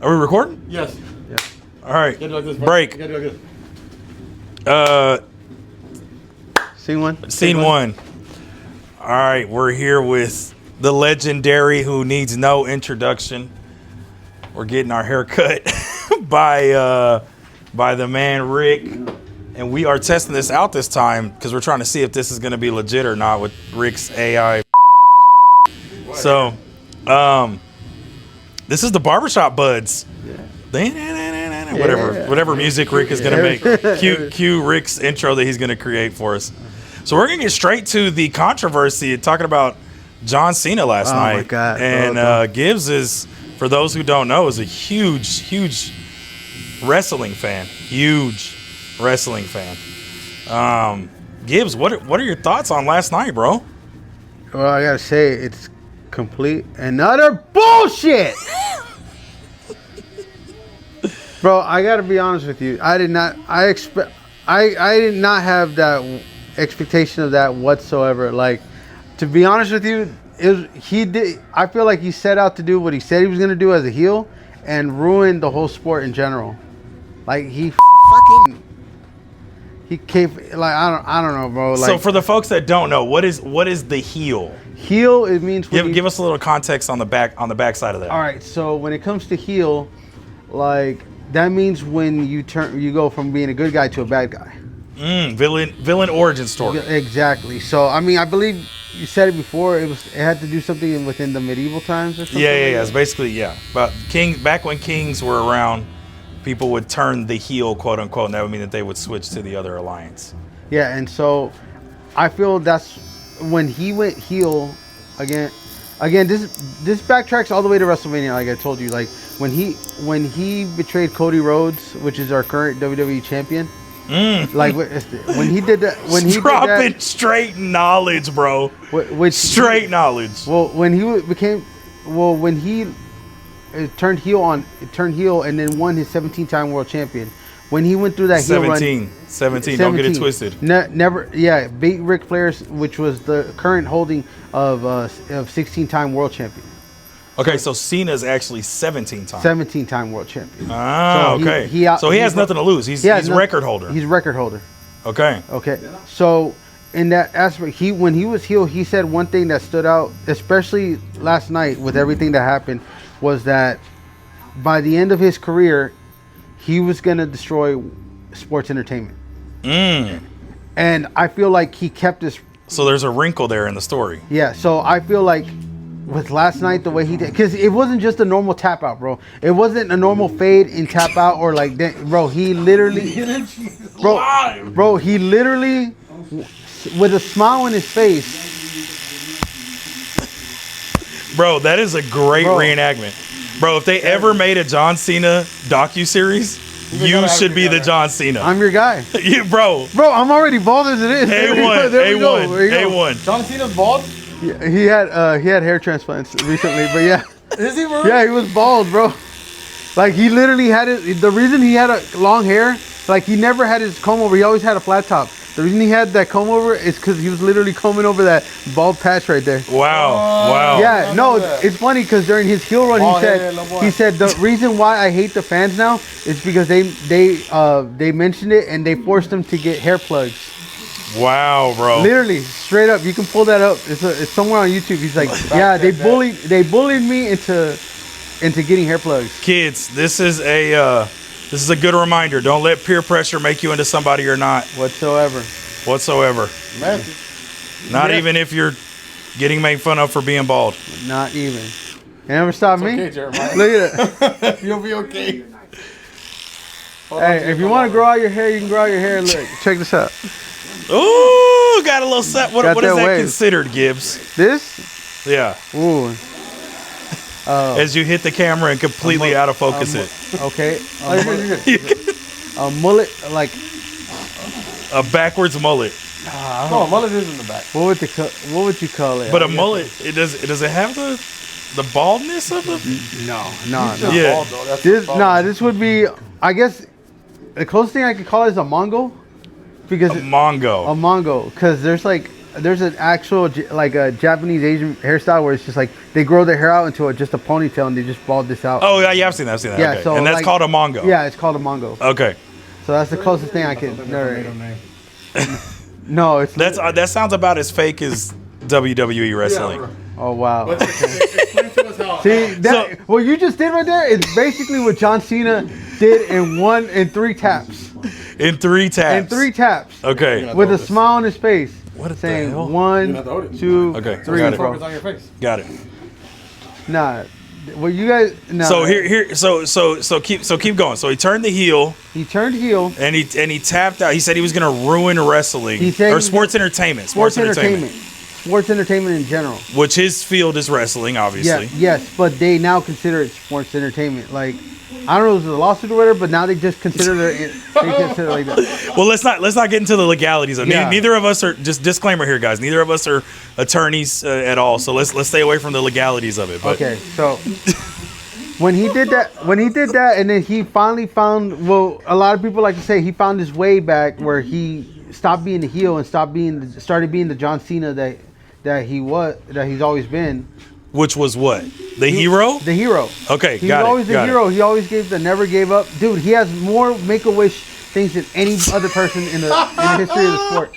Are we recording? Yes. Yeah. All right. Like this, break. Like this. Scene one. All right, we're here with the legendary who needs no introduction. We're getting our hair cut by the man Rick, and we are testing this out this time because we're trying to see if this is going to be legit or not with Rick's AI. So, this is the Barbershop Buds. Yeah. Whatever music Rick is going to make. Cue Rick's intro that he's going to create for us. So we're going to get straight to the controversy talking about John Cena last night. Oh, my God. And Gibbs is, for those who don't know, is a huge wrestling fan. Huge wrestling fan. Gibbs, what are your thoughts on last night, bro? Well, I got to say, it's complete and utter bullshit. Bro, I got to be honest with you. I did not have that expectation of that whatsoever. Like, to be honest with you, I feel like he set out to do what he said he was going to do as a heel and ruin the whole sport in general. Like, he came, like, I don't know, bro. Like, so for the folks that don't know, what is the heel? Heel, it means give us a little context on the back side of that. All right, so when it comes to heel, like, that means when you go from being a good guy to a bad guy. Villain origin story. Exactly. So I mean, I believe you said it before. It had to do something within the medieval times or something. Yeah. It's basically But back when kings were around, people would turn the heel, quote unquote, and that would mean that they would switch to the other alliance. Yeah, and so I feel that's when he went heel again. Again, this backtracks all the way to WrestleMania, like I told you. Like when he betrayed Cody Rhodes, which is our current WWE champion. Like when he did that, dropping straight knowledge, bro. Straight knowledge. Well, when he turned heel and then won his 17-time world champion. When he went through that heel run, 17. Don't get it twisted. Beat Ric Flair, which was the current holding of 16-time world champion. Okay, so Cena's actually 17-time. 17-time world champion. Ah, so okay. He has nothing to lose. He's record holder. He's record holder. Okay. So in that aspect, when he was heel, he said one thing that stood out, especially last night with everything that happened, was that by the end of his career, he was going to destroy sports entertainment. And I feel like he kept this. So there's a wrinkle there in the story. Yeah. So I feel like with last night, the way he did, because it wasn't just a normal tap out, bro. It wasn't a normal fade and tap out or like that, bro. He literally, he literally, with a smile on his face. Bro, that is a great reenactment. Bro, if they ever made a John Cena docuseries, you should be the John Cena. I'm your guy. Bro, I'm already bald as it is. A1. John Cena's bald? Yeah, he had hair transplants recently, but yeah. Is he, bro? Yeah, he was bald, bro. Like, he literally had it. The reason he had a long hair, like, he never had his comb over. He always had a flat top. The reason he had that comb over is because he was literally combing over that bald patch right there. Wow. Yeah, no, it's funny because during his heel run, he said the reason why I hate the fans now is because they mentioned it and they forced him to get hair plugs. Wow, bro. Literally, straight up. You can pull that up. It's somewhere on YouTube. He's like, they bullied me into getting hair plugs. Kids, this is a good reminder. Don't let peer pressure make you into somebody you're not. Whatsoever. Not even if you're getting made fun of for being bald. Not even. You never stop me. Okay, Jeremiah. Look at that. You'll be okay. Hey, if you want to grow out your hair, you can grow out your hair. Look, check this out. Ooh, got a little set. What is that wave considered, Gibbs? This? Yeah. Ooh. As you hit the camera and completely out of focus it. Okay. A mullet, like a backwards mullet. No, a mullet is in the back. What would you call it? But a mullet, does it have the baldness of the? No. Yeah. Bald, this would be, I guess, the closest thing I could call it is a Mongo. Because a Mongo. Because there's like there's an actual like a Japanese Asian hairstyle where it's just like they grow their hair out into just a ponytail and they just bald this out. Oh yeah, I've seen that. Yeah, okay. so And that's like, called a mongo. Yeah, it's called a mongo. Okay. So that's the closest thing I can. No, it's that sounds about as fake as WWE wrestling. Oh wow. But explain to us how. See that? What you just did right there is basically what John Cena did in 3 taps. In 3 taps. In 3 taps. Okay. With a smile on his face. What saying the hell? 1, 2, Okay, 3, got it. Focus on your face. Got it. Nah. Well, you guys. Nah. So keep going. So he turned the heel He turned heel. and he tapped out. He said he was gonna ruin wrestling He said or sports entertainment. Sports entertainment in general. Which his field is wrestling, obviously. Yeah, yes, but they now consider it sports entertainment. Like, I don't know if it was a lawsuit or whatever, but now they just consider it like that. Well, let's not get into the legalities of Yeah. Neither of us are, just disclaimer here, guys. Neither of us are attorneys at all. So let's stay away from the legalities of it. But Okay, so when he did that, and then he finally found. Well, a lot of people like to say he found his way back where he stopped being the heel and started being the John Cena that he's always been. which was what? The hero? The hero. Okay, He got was it. always the got hero. it. He always never gave up. Dude, he has more Make-A-Wish things than any other person in the history of the sport.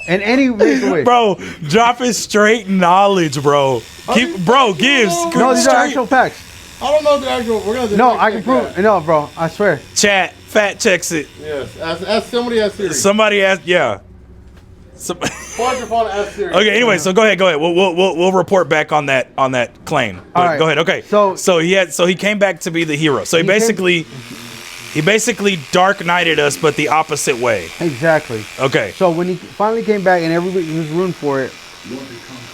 And any Make-A-Wish. Bro, drop his straight knowledge, bro. Gibbs. No, these are straight- actual facts. I don't know the actual. We're gonna. No, I can prove. No, bro, I swear. Chat, fact checks it. Yes. Ask somebody. Ask Siri. Somebody asked, yeah. Pause your phone. Ask Siri. Okay. Anyway, so go ahead. We'll report back on that claim. All right. Go ahead. Okay. So he came back to be the hero. So he basically Dark Knighted us, but the opposite way. Exactly. Okay. So when he finally came back and everybody was rooting for it,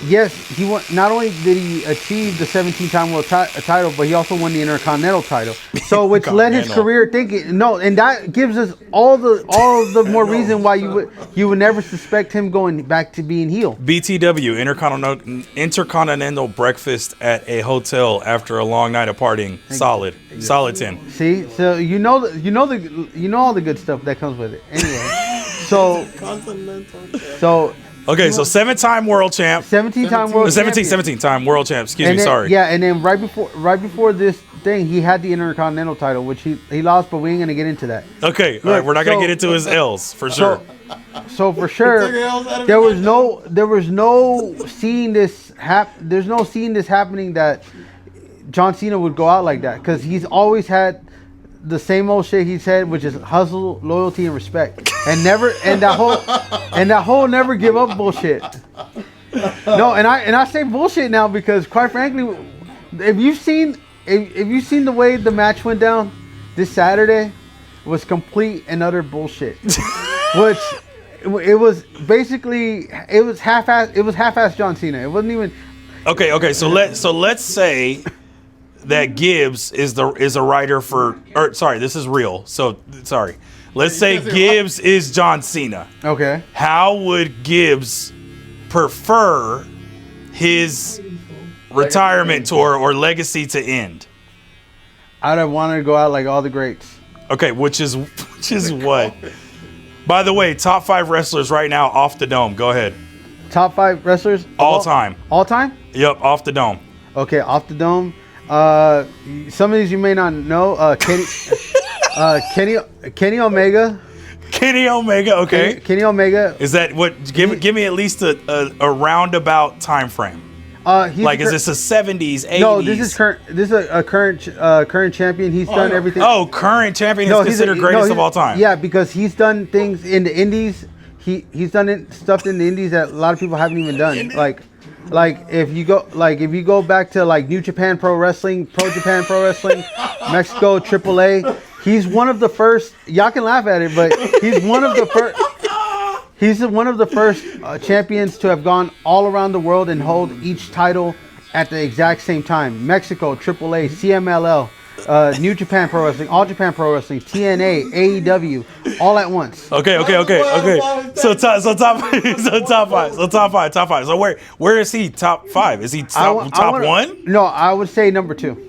yes, he won. Not only did he achieve the 17-time world title, but he also won the Intercontinental title. So which led his career thinking and that gives us all the more reason why you would never suspect him going back to being heel. BTW, Intercontinental breakfast at a hotel after a long night of partying. Solid 10. See, so you know all the good stuff that comes with it. Anyway, so. Okay, so 7-time world champ. 17-time world champion. 17-time world champ. Excuse me, then, sorry. Yeah, and then right before this thing, he had the Intercontinental title, which he lost, but we ain't gonna get into that. Okay, all right, we're not gonna get into his L's for sure. So for sure, there was no seeing this happening that John Cena would go out like that, because he's always had the same old shit he said, which is hustle, loyalty, and respect, and that whole never give up bullshit. No, and I say bullshit now because, quite frankly, if you've seen the way the match went down this Saturday, was complete and utter bullshit. Which it was basically half-ass John Cena. It wasn't even. Okay. So let's say that Gibbs is a writer for, or sorry, this is real. So sorry. Let's say Gibbs is John Cena. Okay. How would Gibbs prefer his retirement tour or legacy to end? I'd have wanted to go out like all the greats. Okay, which is what? By the way, top 5 wrestlers right now off the dome. Go ahead. Top 5 wrestlers All time. All time? Yep, off the dome. Okay, off the dome. Some of these you may not know. Kenny Omega. Kenny Omega. Okay. Kenny Omega. Is that what? Give me at least a roundabout time frame. Is this a 70s, 80s? No, this is current. This is a current champion. He's done everything. Oh, current champion is considered greatest of all time. Yeah, because he's done things in the indies. He's done stuff in the indies that a lot of people haven't even done. Like if you go back to like New Japan Pro Wrestling, Japan Pro Wrestling, Mexico AAA. He's one of the first. Y'all can laugh at it, but he's one of the first. He's one of the first champions to have gone all around the world and hold each title at the exact same time. Mexico, AAA, CMLL, New Japan Pro Wrestling, All Japan Pro Wrestling, TNA, AEW, all at once. Okay. So top five. So where is he? Top 5? Is he top one? No, I would say number 2.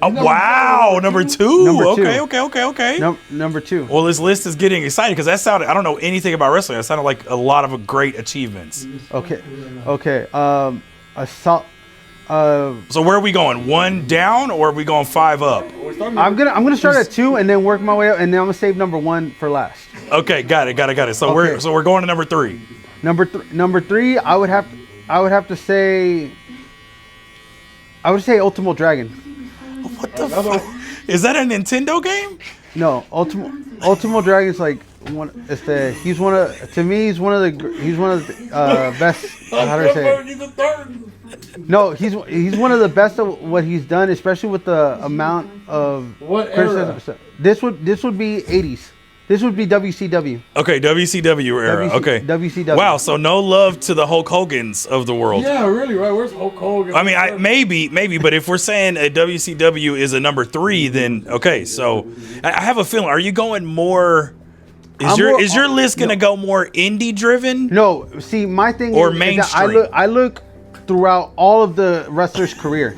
Wow, number two. Number two. Okay. Number 2. Well, this list is getting exciting because I don't know anything about wrestling. That sounded like a lot of great achievements. Okay. So where are we going? 1 down or are we going 5 up? I'm gonna start at 2 and then work my way up, and then I'm gonna save number 1 for last. Okay, got it. So we're going to number 3. Number 3, I would have to say Ultimo Dragon. What the fuck? Is that a Nintendo game? No, Ultimo Dragon's like he's one of the best. How do I say it? No, he's one of the best of what he's done, especially with the amount of criticism. This would be 80s. This would be WCW. Okay, WCW era. Okay. WCW. Wow, so no love to the Hulk Hogans of the world. Yeah, really, right? Where's Hulk Hogan? I mean, maybe, but if we're saying a WCW is a number 3, then okay. So I have a feeling. Are you going more? Is your list gonna go more indie driven? No. See, my thing or is mainstream. that I look throughout all of the wrestler's career.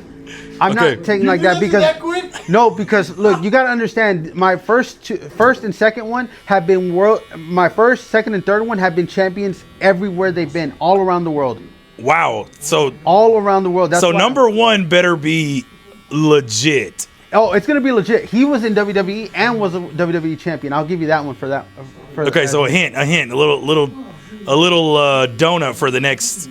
I'm not taking like that because because look, you got to understand, my first and second one have been my first, second, and third one have been champions everywhere they've been, all around the world. Wow. So all around the world. That's number 1 better be legit. Oh, it's gonna be legit. He was in WWE and was a WWE champion. I'll give you that one for that. Okay, so a hint, a little donut for the next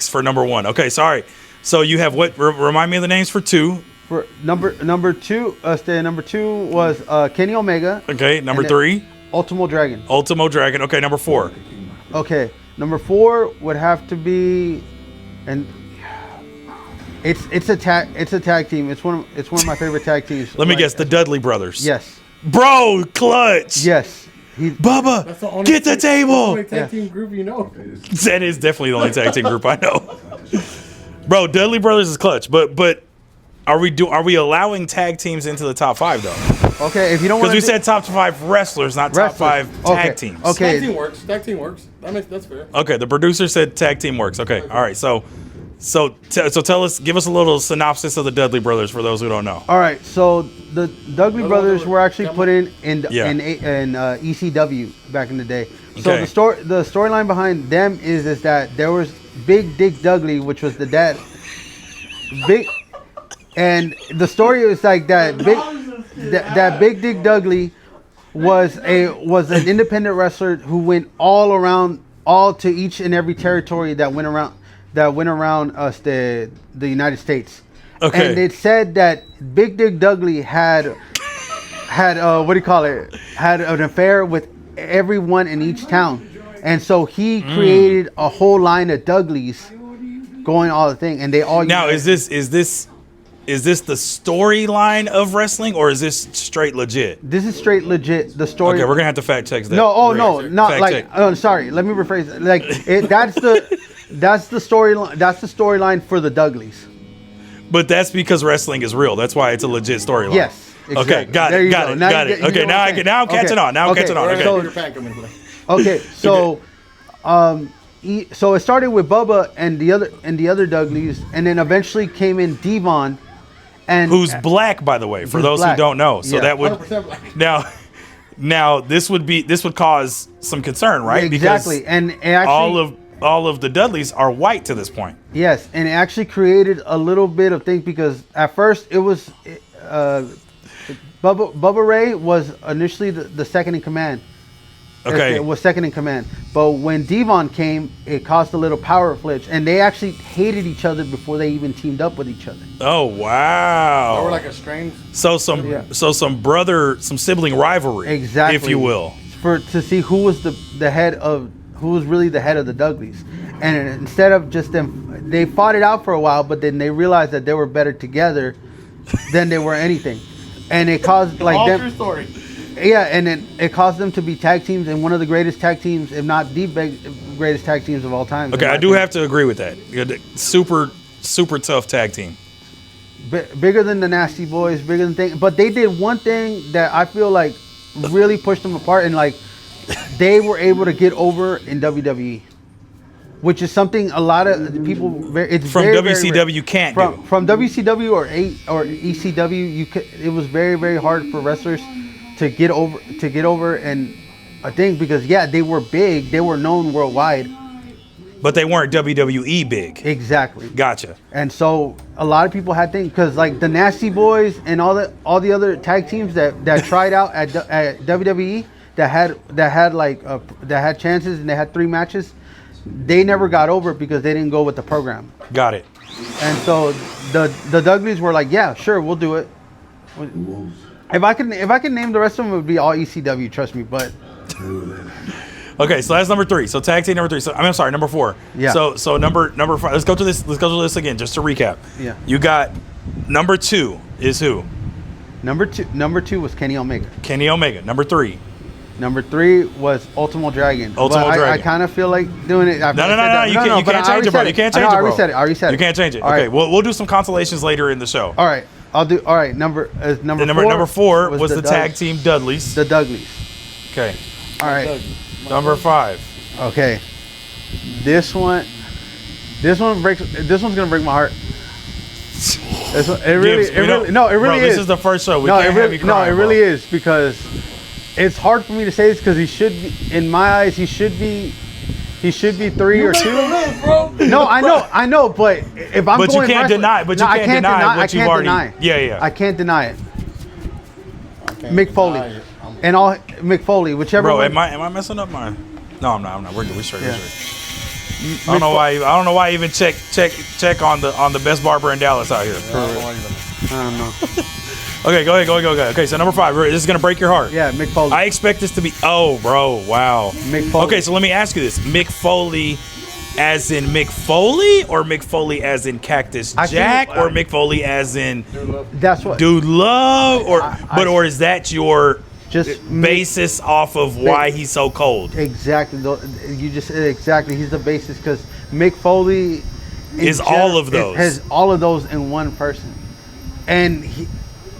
for number 1. Okay, sorry. So you have what? Remind me of the names for 2. For number 2, number 2 was Kenny Omega. Okay, number 3. Ultimo Dragon. Okay, number 4. Okay, number 4 would have to be, and it's a tag team. It's one of my favorite tag teams. Let me guess, the Dudley Brothers. Yes. Bro, clutch. Yes. Bubba, get the table. That's the only tag team group you know. That is definitely the only tag team group I know. Bro, Dudley Brothers is clutch, but are we allowing tag teams into the top 5 though? Okay, if you don't want, because we said top 5 wrestlers, not top 5 tag teams. Okay, tag team works. That's fair. Okay, the producer said tag team works. Okay, all right. So tell us, give us a little synopsis of the Dudley Brothers for those who don't know. All right, so the Dudley Brothers were actually put in ECW back in the day. So the storyline behind them is that there was Big Dick Dudley, which was the dad. And the story is like that Big Dick Dudley was an independent wrestler who went all to each and every territory that went around the United States. Okay. And it said that Big Dick Dudley had had an affair with everyone in each town. And so he created a whole line of Dudleys going all the thing, and they all. Now, is this the storyline of wrestling, or is this straight legit? This is straight legit. The story. Okay, we're gonna have to fact check that. Not like. Oh, sorry. Let me rephrase it. Like that's the storyline. That's the storyline for the Dudleys. But that's because wrestling is real. That's why it's a legit storyline. Yes. Exactly. Okay, got it. Okay, now I'm catching on. Okay. Okay, so so it started with Bubba and the other Dudleys, and then eventually came in Devon, and who's black, by the way, for those who don't know. So that would now this would cause some concern, right? Exactly, because and actually, all of the Dudleys are white to this point. Yes, and it actually created a little bit of things because at first it was Bubba Ray was initially the second in command. Okay. It was second in command. But when Devon came, it caused a little power flitch. And they actually hated each other before they even teamed up with each other. Oh, wow. They were like estranged. So some sibling rivalry. Exactly. If you will. To see who was who was really the head of the Dudleys. And instead of just them, they fought it out for a while, but then they realized that they were better together than they were anything. And it caused like them. True story. Yeah, and then it caused them to be tag teams and one of the greatest tag teams, if not the greatest tag teams of all time. Okay, I do have to agree with that. Super, super tough tag team. Bigger than the Nasty Boys, bigger than things. But they did one thing that I feel like really pushed them apart, and like they were able to get over in WWE. which is something a lot of people. It's From very, WCW can't do. From WCW or ECW, it was very, very hard for wrestlers to get over and a thing, because they were big, they were known worldwide, But they weren't WWE big. Exactly. Gotcha. And so a lot of people had things, because like the Nasty Boys and all the other tag teams that tried out at WWE that had chances and they had 3 matches, they never got over because they didn't go with the program. Got it. And so the Dudleys were like, yeah, sure, we'll do it. If I could name the rest of them, it would be all ECW. Trust me, but. Okay, so that's number 3. So tag team number 3. So I'm sorry, number 4. Yeah. So number 5. Let's go to this. Let's go to this again, just to recap. Yeah. You got number 2 is who? Number two was Kenny Omega. Kenny Omega. Number 3. Number 3 was Ultimo Dragon. Ultimo Dragon. I kind of feel like doing it. No. You can't change it, bro. You can't change it, bro. I already said it. You can't change it. All Okay, right. we'll do some consolations later in the show. All right. I'll do. All right. Number Number 4 was the tag team Dudleys. The Dudleys. Okay. All right. Number 5. Okay. This one's gonna break my heart. It really Bro, is. This is the first show. We can't have you crying, it really is, because it's hard for me to say this, because he should be, in my eyes, he should be 3 or 2. No, I know, but if I'm But going you can't deny. But you can't deny what you've already. Yeah. I can't deny it. Mick Foley. And all Mick Foley, whichever Bro, one. am I messing up mine? No, I'm not. We're good. We're straight. Yeah. We're straight. I don't know why I even check on the best barber in Dallas out here. I don't know. Okay, go ahead. Okay, so number 5. This is gonna break your heart. Yeah, Mick Foley. I expect this to be. Oh, bro, wow. Mick Foley. Okay, so let me ask you this: Mick Foley, as in Mick Foley, or Mick Foley as in Cactus Jack, or Mick Foley as in That's what. Dude Love, or is that your Just basis off of why he's so cold? Exactly. You just said exactly. He's the basis, because Mick Foley Is all of those. Has all of those in one person, and he,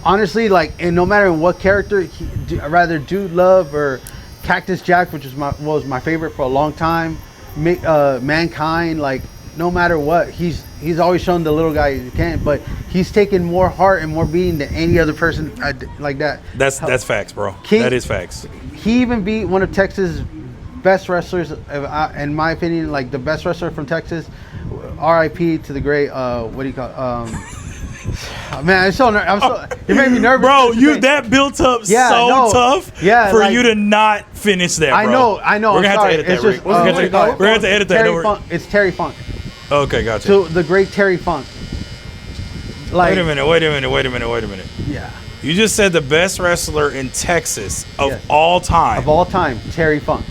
honestly, like, and no matter what character, rather Dude Love or Cactus Jack, which was my favorite for a long time. Mankind, like, no matter what, he's always shown the little guy he can, but he's taken more heart and more beating than any other person like that. That's facts, bro. That is facts. He even beat one of Texas' best wrestlers, in my opinion, like the best wrestler from Texas. R.I.P. to the great. What do you call? Man, you made me nervous. Bro, that built up tough for you to not finish that, bro. I know. We're going to have to edit that, Rick. We're going to have to edit that. It's Terry Funk. Okay, gotcha. So the great Terry Funk. Like, Wait a minute. Yeah. You just said the best wrestler in Texas of all time. Of all time, Terry Funk.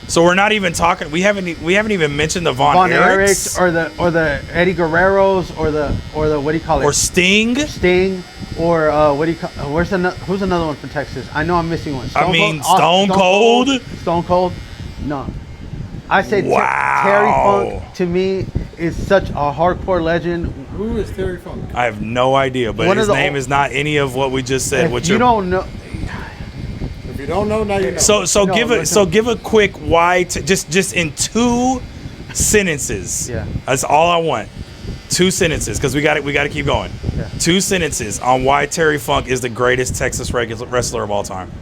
So we're not even talking. We haven't even mentioned the Von Erichs or the Eddie Guerreros or the what do you call it? Or Sting. Or what do you call? Who's another one from Texas? I know I'm missing one. Stone Cold. Stone Cold. No, I say wow. Terry Funk to me is such a hardcore legend. Who is Terry Funk? I have no idea, but his name is not any of what we just said. If you don't know. If you don't know, now you know. So give a quick why just in 2 sentences. Yeah. That's all I want. 2 sentences, because we got to keep going. Yeah. 2 sentences on why Terry Funk is the greatest Texas wrestler of all time.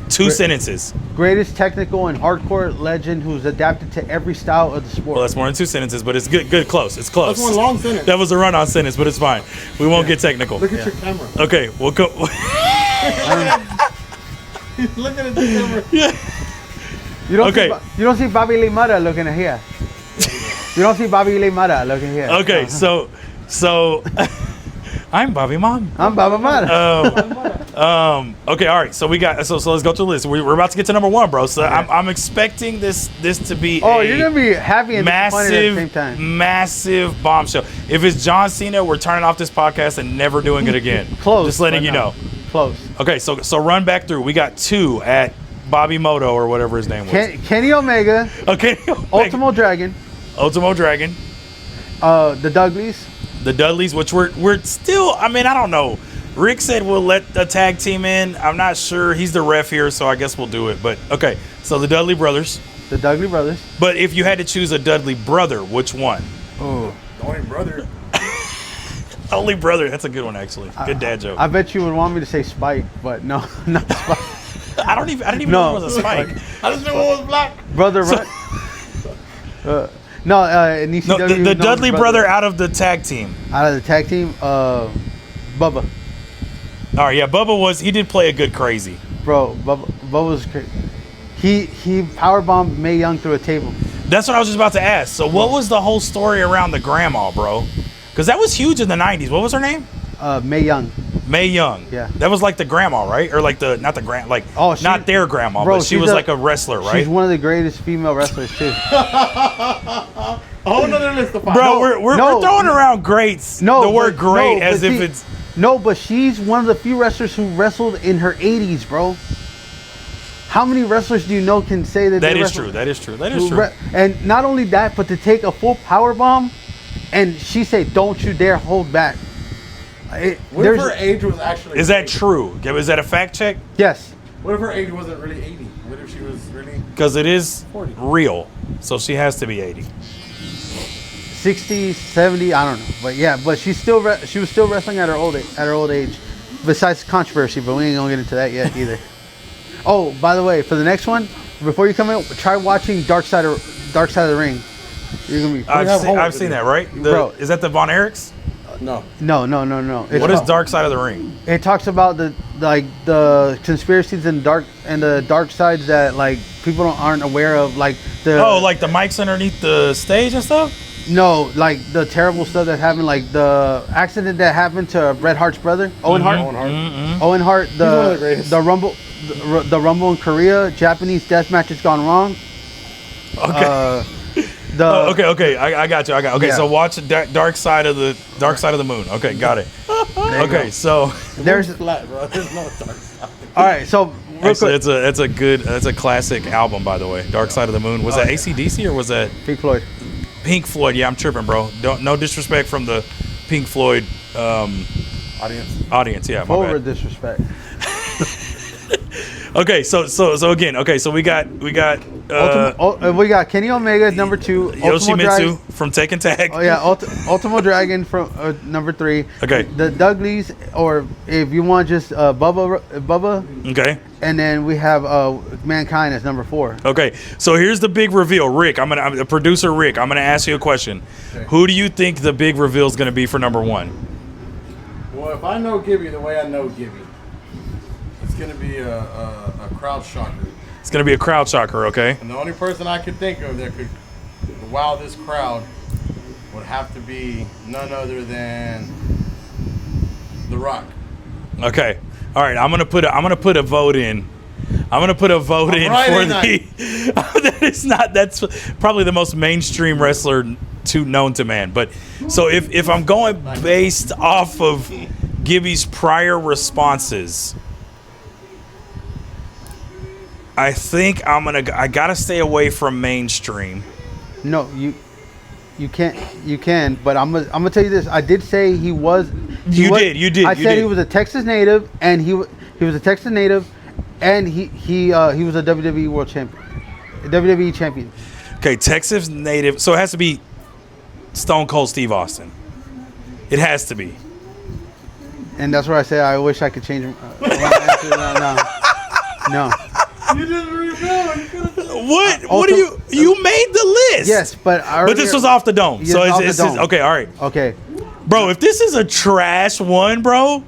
2 sentences. Greatest technical and hardcore legend who's adapted to every style of the sport. Well, that's more than 2 sentences, but it's good, close. It's close. That's one long sentence. That was a run-on sentence, but it's fine. We won't get technical. Look at your camera. Okay, we'll go. He's looking at the camera. Yeah. You don't see Bobby Lee Mata looking at here. You don't see Bobby Lee Mata looking here. Okay, so I'm Bobby Mom. I'm Bobby Mata. Okay, all right. So we got so let's go through the list. We're about to get to number 1, bro. So I'm expecting this to be you're gonna be happy and disappointed at the same time. Massive bombshell. If it's John Cena, we're turning off this podcast and never doing it again. Close. Just letting you know. Close. Okay, so run back through. We got 2 at Bobby Moto or whatever his name was. Kenny Omega. Okay. Ultimo Dragon. The Dudleys. The Dudleys, which we're still. I mean, I don't know. Rick said we'll let the tag team in. I'm not sure. He's the ref here, so I guess we'll do it. But okay, so the Dudley brothers. The Dudley brothers. But if you had to choose a Dudley brother, which one? Oh. The only brother. Only brother. That's a good one, actually. Good dad joke. I bet you would want me to say Spike, but no, not Spike. I didn't even know it was a Spike. I just knew one was black. Brother, So- in ECW. No, the known Dudley as brother out of the tag team. Out of the tag team, Bubba. All right, yeah, Bubba he did play a good crazy. Bro, Bubba was crazy. He powerbombed Mae Young through a table. That's what I was just about to ask. So what was the whole story around the grandma, bro? Because that was huge in the 90s. What was her name? Mae Young. Mae Young. Yeah. That was like the grandma, right? Or like not their grandma, Bro, but she was like a wrestler, right? She's one of the greatest female wrestlers too. A whole nother list of five. Bro, we're throwing around greats. The word great as if it's... No, but she's one of the few wrestlers who wrestled in her 80s, bro. How many wrestlers do you know can say that That they is wrestled? true. That is true. That is true. And not only that, but to take a full power bomb, and she say, "Don't you dare hold back." What if her age was actually... Is that true? Is that a fact check? Yes. What if her age wasn't really 80? What if she was really... Because it is 40. real. So she has to be 80. 60, 70, I don't know. But yeah, but she was still wrestling at her old age. Besides controversy, but we ain't gonna get into that yet either. Oh, by the way, for the next one, before you come in, try watching Dark Side of the Ring. You're gonna be. I've seen that, right? Bro. Is that the Von Erichs? No. No. What is Dark Side of the Ring? It talks about the conspiracies and the dark sides that like people aren't aware of, like the like the mics underneath the stage and stuff. No, like the terrible stuff that happened, like the accident that happened to Bret Hart's brother, Owen Hart. Owen Hart, one of the greatest. the Rumble in Korea, Japanese death match has gone wrong. Okay. Okay. I got you. Okay, Yeah. so watch Dark Side of the Moon. Okay, got it. Okay, so There's Flat, bro. There's no dark side. all right. So real actually, quick, it's a classic album, by the way. Dark Side of the Moon. Was that AC/DC or was that Pink Floyd. Pink Floyd? Yeah, I'm tripping, bro. No disrespect from the Pink Floyd audience. Yeah, my Over bad. disrespect. Okay, so again, so we got we got Kenny Omega at number 2. Yoshimitsu from Tekken Tag. Oh yeah, Ultimo Dragon from number 3. Okay. The Dudleys, or if you want just Bubba, Okay. and then we have Mankind as number 4. Okay, so here's the big reveal. Rick, I'm the producer Rick, I'm gonna ask you a question. Okay. Who do you think the big reveal is gonna be for number 1? Well, if I know Gibby the way I know Gibby, it's going to be a crowd shocker. It's gonna be a crowd shocker, okay? And the only person I could think of that could wow this crowd would have to be none other than The Rock. Okay. All right, I'm gonna put a vote in. I'm gonna put a vote in for the. That's probably the most mainstream wrestler known to man. But so if I'm going based off of Gibby's prior responses, I think I gotta stay away from mainstream. No, you can, but I'm gonna tell you this. I did say he was. You did. I said he was a Texas native, and he was a Texas native, and he was a WWE World Champion, WWE champion. Okay, Texas native. So it has to be Stone Cold Steve Austin. It has to be. And that's where I say I wish I could change him. No. You just revealed. What do you made the list? Yes, but this was off the dome. Yes, So off it's the dome. okay. All right, Okay. bro. If this is a trash one, bro,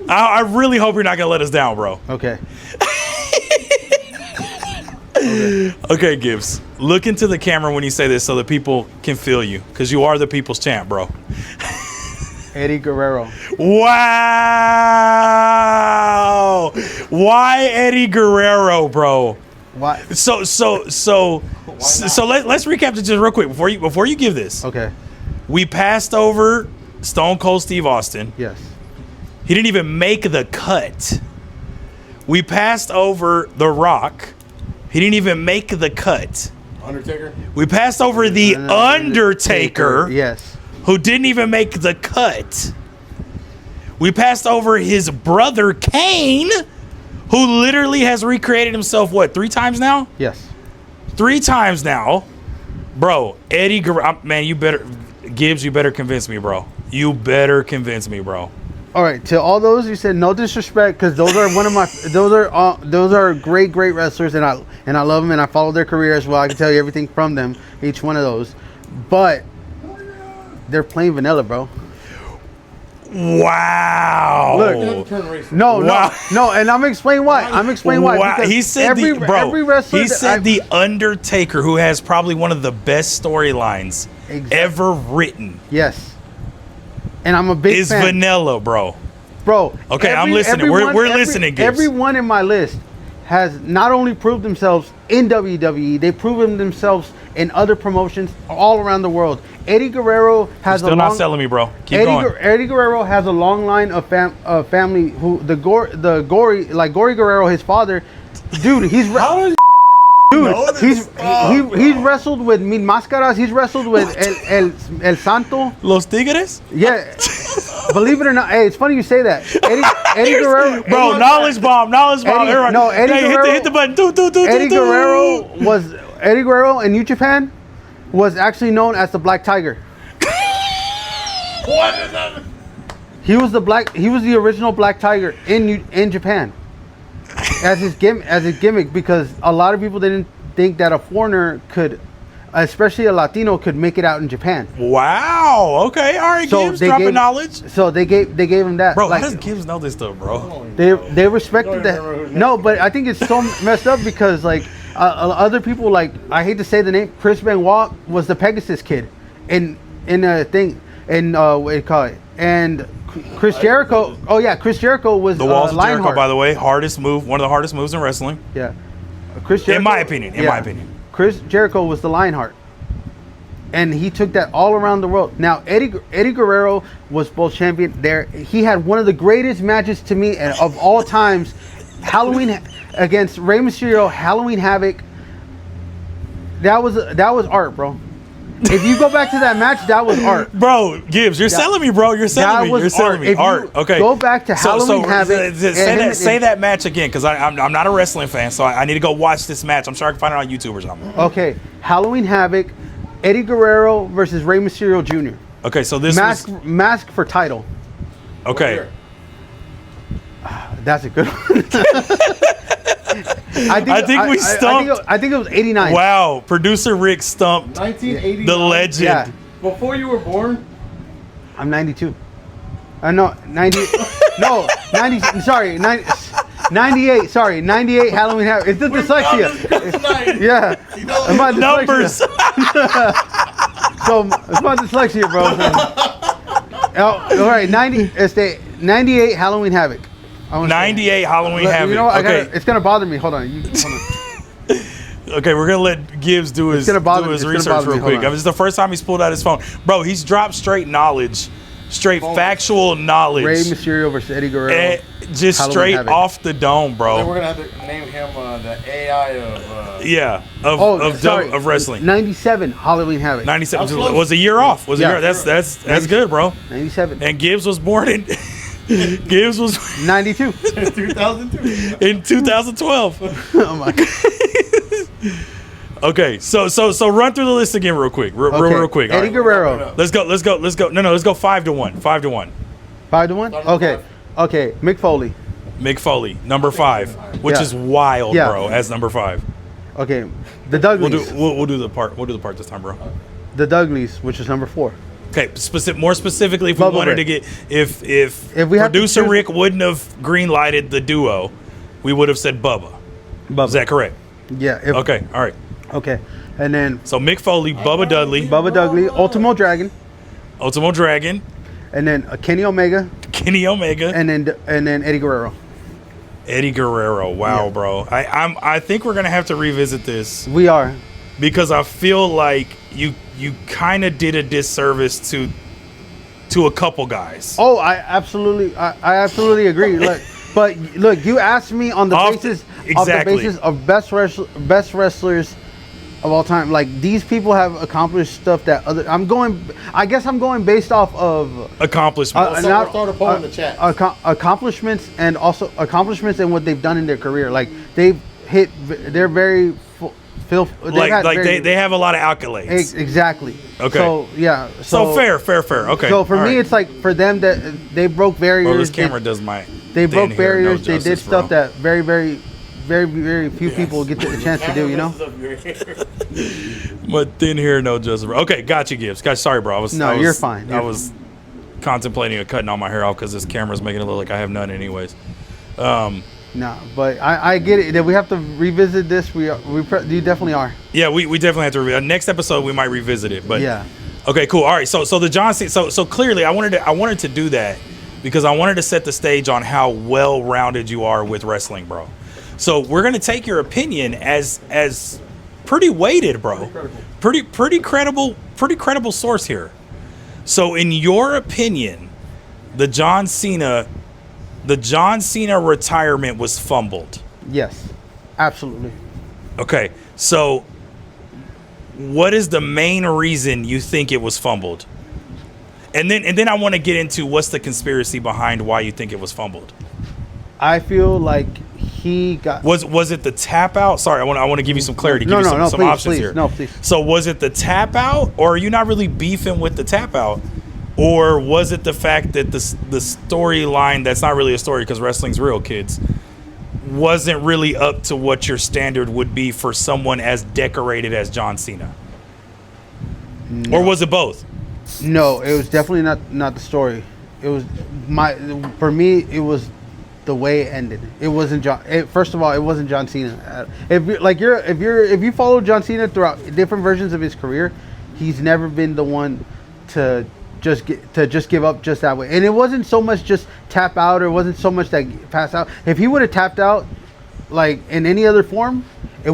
I really hope you're not gonna let us down, bro. Okay. Okay, Gibbs. Look into the camera when you say this so that people can feel you, because you are the people's champ, bro. Eddie Guerrero. Wow. Why Eddie Guerrero, bro? Why? So let's recap this just real quick before you give this. Okay. We passed over Stone Cold Steve Austin. Yes. He didn't even make the cut. We passed over The Rock. He didn't even make the cut. Undertaker. We passed over The Undertaker. Yes. Who didn't even make the cut. We passed over his brother Kane, who literally has recreated himself, 3 times now? Yes. 3 times now, bro. Eddie Guerrero, man, you better convince me, bro. You better convince me, bro. All right, to all those you said no disrespect, because those are those are great wrestlers, and I love them and I follow their career as well. I can tell you everything from them, each one of those, but they're plain vanilla, bro. Wow. Look, no, and I'm explaining why. Wow. Because he said every wrestler he said The Undertaker, who has probably one of the best storylines ever written. Yes. And I'm a big fan. Is vanilla, bro. Bro. Okay, I'm listening. We're listening, Gibbs. Everyone in my list has not only proved themselves in WWE, they've proven themselves in other promotions all around the world. Eddie Guerrero has You're still not selling me, bro. Keep going. Eddie Guerrero has a long line of family who Gory Guerrero, his father, dude. He's wrestled with Mil Máscaras. He's wrestled with El Santo. Los Tigres? Yeah. Believe it or not, hey, it's funny you say that. Eddie Guerrero. Bro, knowledge bomb. Eddie Guerrero. Hit the button. Eddie Guerrero in New Japan was actually known as the Black Tiger. What is that? He was the original Black Tiger in Japan. As his gimmick, because a lot of people didn't think that a foreigner could, especially a Latino, could make it out in Japan. Wow. Okay. All right. Gibbs dropping knowledge. So they gave him that. Bro, how does Gibbs know this stuff, bro? They respected that. No, but I think it's so messed up because like other people, like, I hate to say the name, Chris Benoit was the Pegasus Kid in a thing what do you call it? And Chris Jericho. Oh yeah, Chris Jericho was the Walls of Jericho, Lionheart. by the way, hardest move, one of the hardest moves in wrestling. Yeah, Chris Jericho. In my opinion. Chris Jericho was the Lionheart, and he took that all around the world. Now Eddie Guerrero was both champion there. He had one of the greatest matches to me of all times, Halloween against Rey Mysterio, Halloween Havoc. That was art, bro. If you go back to that match, that was art. Bro, Gibbs, you're selling me, bro. You're selling me. Art. Okay. Go back to Halloween Havoc. Say that match again, because I'm not a wrestling fan, so I need to go watch this match. I'm sure I can find it on YouTube or something. Okay. Halloween Havoc, Eddie Guerrero versus Rey Mysterio Jr. Okay, so this mask for title. Okay. That's a good one. I think it was 89. Wow, producer Rick stumped 1989. the legend. Yeah. Before you were born? I'm 92. No, 90. No, 90. Sorry, 98. Sorry, 98 Halloween Havoc. It's the dyslexia. Yeah. It's my Numbers. So it's my dyslexia, bro. All right, 90. It's the 98 Halloween Havoc. 98 Halloween Havoc. You know what? Okay. It's gonna bother me. Hold on. Okay, we're gonna let Gibbs do his research real quick. This is the first time he's pulled out his phone, bro. He's dropped straight knowledge, factual knowledge. Rey Mysterio versus Eddie Guerrero. Just Halloween straight Havoc. Off the dome, bro. We're gonna have to name him the AI of wrestling. 97 Halloween Havoc. 97 was a year off. That's good, bro. 97. And Gibbs was born in. Gibbs was 92 in 2012. Oh my god. Okay, so run through the list again real quick. Real quick. Eddie Guerrero. Let's go. No, let's go 5-1. 5-1. 5-1? Okay. Mick Foley, number 5, which is wild, bro, as number 5. Okay. The Dudleys. We'll do the part this time, bro. The Dudleys, which is number 4. Okay, more specifically, if we wanted to get if producer Rick wouldn't have green lighted the duo, we would have said Bubba. Is that correct? Yeah. Okay. All right. Okay. And then Mick Foley, Bubba Dudley, Ultimo Dragon, and then Kenny Omega, and then Eddie Guerrero. Wow, bro. I think we're gonna have to revisit this. We are, because I feel like you kind of did a disservice to a couple guys. Oh, I absolutely agree. Look, you asked me on the basis of best wrestlers of all time. Like, these people have accomplished stuff that I guess I'm going based off of accomplishments. Start a poll in the chat. Accomplishments and what they've done in their career. Like, they're very They have a lot of accolades. Exactly. Okay. So yeah. So fair. Okay. So for All me, right. it's like for them that they broke barriers. Bro, this camera does my. They broke thin hair, no barriers. They did justice, stuff bro. that very few people get the chance to do. You know. But thin hair, no justice. Bro. Okay, got you, Gibbs. Guys, sorry, bro. You're fine. I was contemplating on cutting all my hair off because this camera's making it look like I have none, anyways. No, but I get it. That we have to revisit this. You definitely are. Yeah, we definitely have to. Next episode, we might revisit it. But yeah. Okay, cool. All right. So the John Cena. So clearly, I wanted to do that because I wanted to set the stage on how well-rounded you are with wrestling, bro. So we're gonna take your opinion as pretty weighted, bro. Pretty credible source here. So in your opinion, the John Cena retirement was fumbled. Yes, absolutely. Okay, so what is the main reason you think it was fumbled? And then I want to get into what's the conspiracy behind why you think it was fumbled. I feel like he got was it the tap out? Sorry, I want to give you some clarity. Give you some please, options here. No, please. So was it the tap out, or are you not really beefing with the tap out? Or was it the fact that the storyline, that's not really a story because wrestling's real, kids, wasn't really up to what your standard would be for someone as decorated as John Cena? No. Or was it both? No, it was definitely not the story. It was for me, it was the way it ended. It wasn't first of all, it wasn't John Cena. If you follow John Cena throughout different versions of his career, he's never been the one to just give up just that way. And it wasn't so much just tap out, or it wasn't so much that pass out. If he would have tapped out like in any other form, I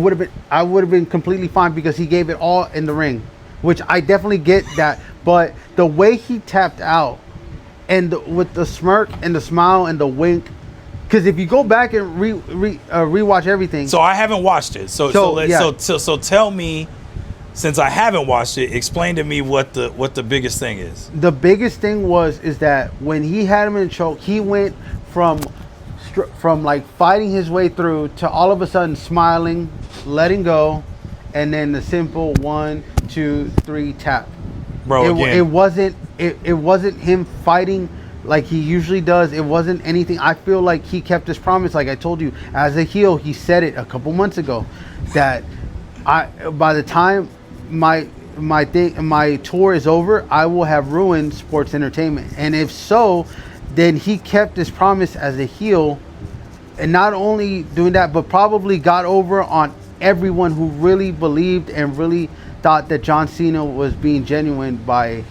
would have been completely fine because he gave it all in the ring, which I definitely get that. But the way he tapped out, and with the smirk and the smile and the wink, because if you go back and rewatch everything. So I haven't watched it. So tell me. Since I haven't watched it, explain to me what the biggest thing is. The biggest thing is that when he had him in the choke, he went from like fighting his way through to all of a sudden smiling, letting go, and then the simple 1, 2, 3 tap. Bro, it wasn't him fighting like he usually does. It wasn't anything. I feel like he kept his promise. Like I told you, as a heel, he said it a couple months ago that by the time my tour is over, I will have ruined sports entertainment. And if so, then he kept his promise as a heel, and not only doing that, but probably got over on everyone who really believed and really thought that John Cena was being genuine by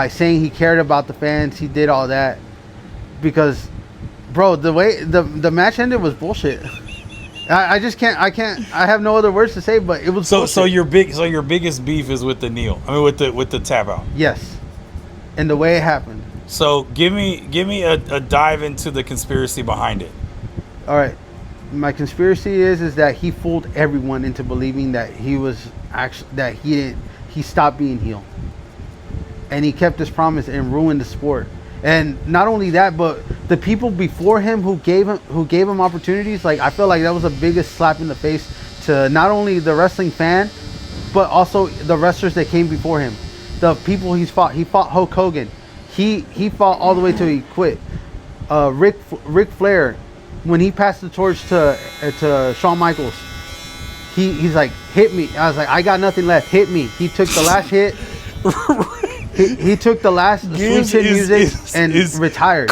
saying he cared about the fans. He did all that because, bro, the way the match ended was bullshit. I just can't. I have no other words to say, but it was bullshit. So your biggest beef is with the kneel. I mean, with the tap out. Yes, and the way it happened. So give me a dive into the conspiracy behind it. All right, my conspiracy is that he fooled everyone into believing that he stopped being heel, and he kept his promise and ruined the sport. And not only that, but the people before him who gave him opportunities, like I feel like that was the biggest slap in the face to not only the wrestling fan, but also the wrestlers that came before him. The people he fought Hulk Hogan. He fought all the way till he quit. Ric Flair, when he passed the torch to Shawn Michaels, he's like, hit me. I was like, I got nothing left. Hit me. He took the last hit. He took the last Sweet Chin music and retired.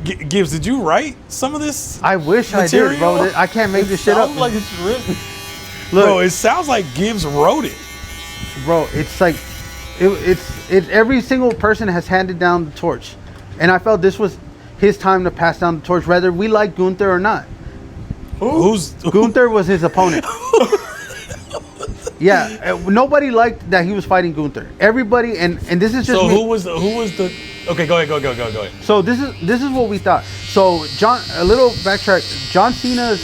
Gibbs, did you write some of this? I wish material? I did, bro. I can't make this shit up. Like it's written. Look, bro, it sounds like Gibbs wrote it. Bro, it's like it's every single person has handed down the torch, and I felt this was his time to pass down the torch, whether we like Gunther or not. Gunther was his opponent. Yeah, nobody liked that he was fighting Gunther. Everybody, and this is just so me. who was the? Okay, go ahead. So this is what we thought. So a little backtrack. John Cena's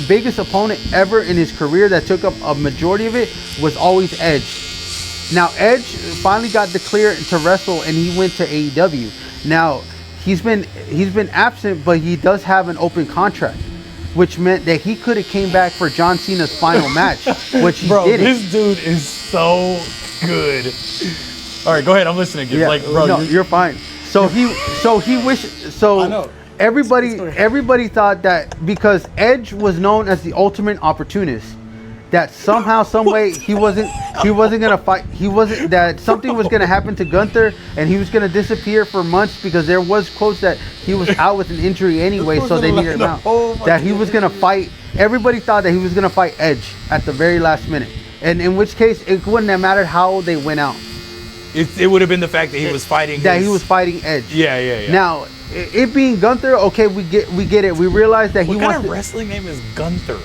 biggest opponent ever in his career that took up a majority of it was always Edge. Now Edge finally got the clear to wrestle, and he went to AEW. Now he's been absent, but he does have an open contract. which meant that he could have came back for John Cena's final match, which he Bro, didn't. this dude is so good. All right, go ahead. I'm listening. Yeah, Like, bro, no, you're fine. So he wished. So I know. everybody thought that because Edge was known as the ultimate opportunist, that somehow, some way he wasn't gonna fight. That something was gonna happen to Gunther and he was gonna disappear for months because there was quotes that he was out with an injury anyway, so they needed him out. That he was gonna fight. Everybody thought that he was gonna fight Edge at the very last minute, and in which case it wouldn't have mattered how they went out. it would have been the fact that he was fighting. He was fighting Edge. Yeah. Now, it being Gunther, okay, we get it. We realize that What he kind wants of wrestling name is Gunther?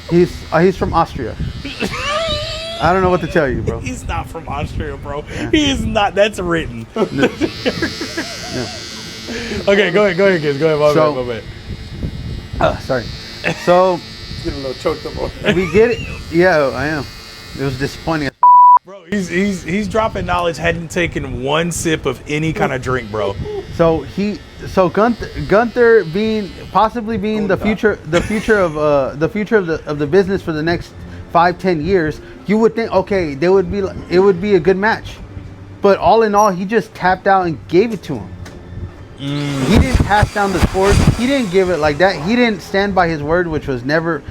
He's from Austria. I don't know what to tell you, bro. He's not from Austria, bro. Yeah. He is not. That's written. No. Okay, go ahead, kids. Go ahead, my bad. Sorry. So Getting a little choked up on. we get it. Yeah, I am. It was disappointing. Bro, he's dropping knowledge. Hadn't taken one sip of any kind of drink, bro. So Gunther possibly being the future of the business for the next 5-10 years, you would think, okay, it would be a good match, but all in all, he just tapped out and gave it to him. He didn't pass down the torch. He didn't give it like that. He didn't stand by his word, which was never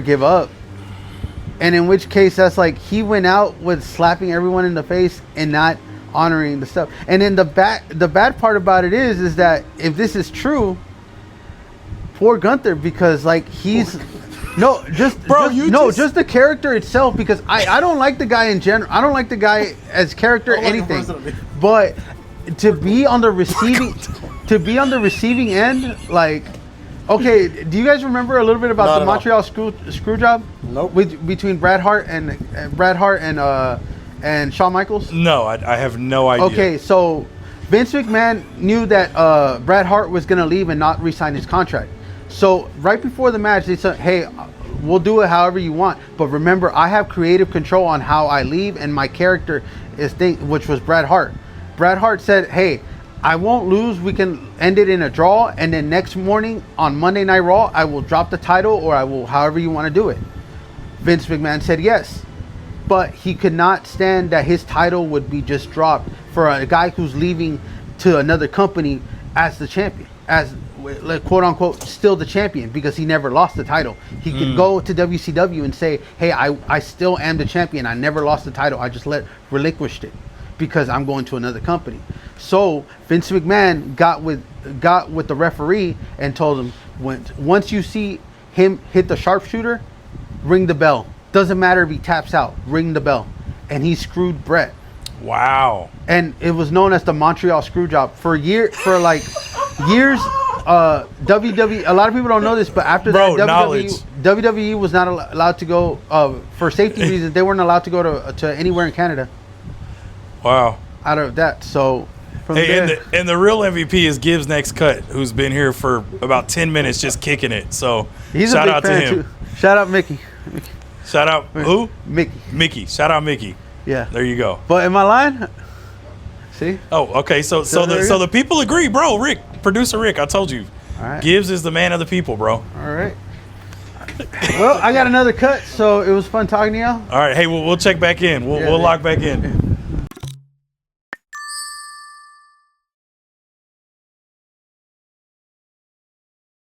give up. And in which case, that's like he went out with slapping everyone in the face and not honoring the stuff. And then the bad part about it is that if this is true, poor Gunther, because like he's just the character itself, because I don't like the guy in general. I don't like the guy as character anything. But to be on the receiving end, like, okay, do you guys remember a little bit about the Montreal screw job? Nope. Between Bret Hart and Shawn Michaels? No, I have no idea. Okay, so Vince McMahon knew that Bret Hart was going to leave and not re-sign his contract. So right before the match, they said, hey, we'll do it however you want. But remember, I have creative control on how I leave, and my character which was Bret Hart. Bret Hart said, hey, I won't lose. We can end it in a draw. And then next morning on Monday Night Raw, I will drop the title, or I will, however you want to do it. Vince McMahon said yes. But he could not stand that his title would be just dropped for a guy who's leaving to another company as the champion, as quote unquote still the champion, because he never lost the title. He could go to WCW and say, hey, I still am the champion. I never lost the title. I just relinquished it because I'm going to another company. So Vince McMahon got with the referee and told him, once you see him hit the sharpshooter, ring the bell. Doesn't matter if he taps out, ring the bell. And he screwed Bret. Wow. And it was known as the Montreal screw job for years. WWE, a lot of people don't know this, but after that, WWE was not allowed to go for safety reasons. They weren't allowed to go to anywhere in Canada. Wow. Out of that, so from there, and the real MVP is Gibbs Next Cut, who's been here for about 10 minutes just kicking it. So he's shout a big out fan to him. too. Shout out Mickey. Shout out who? Mickey. Shout out Mickey. Yeah. There you go. But in my line, see? Oh, okay. So the people agree, bro. Rick, producer Rick, I told you. All right. Gibbs is the man of the people, bro. All right. Well, I got another cut, so it was fun talking to y'all. All right. Hey, we'll check back in. We'll lock back in.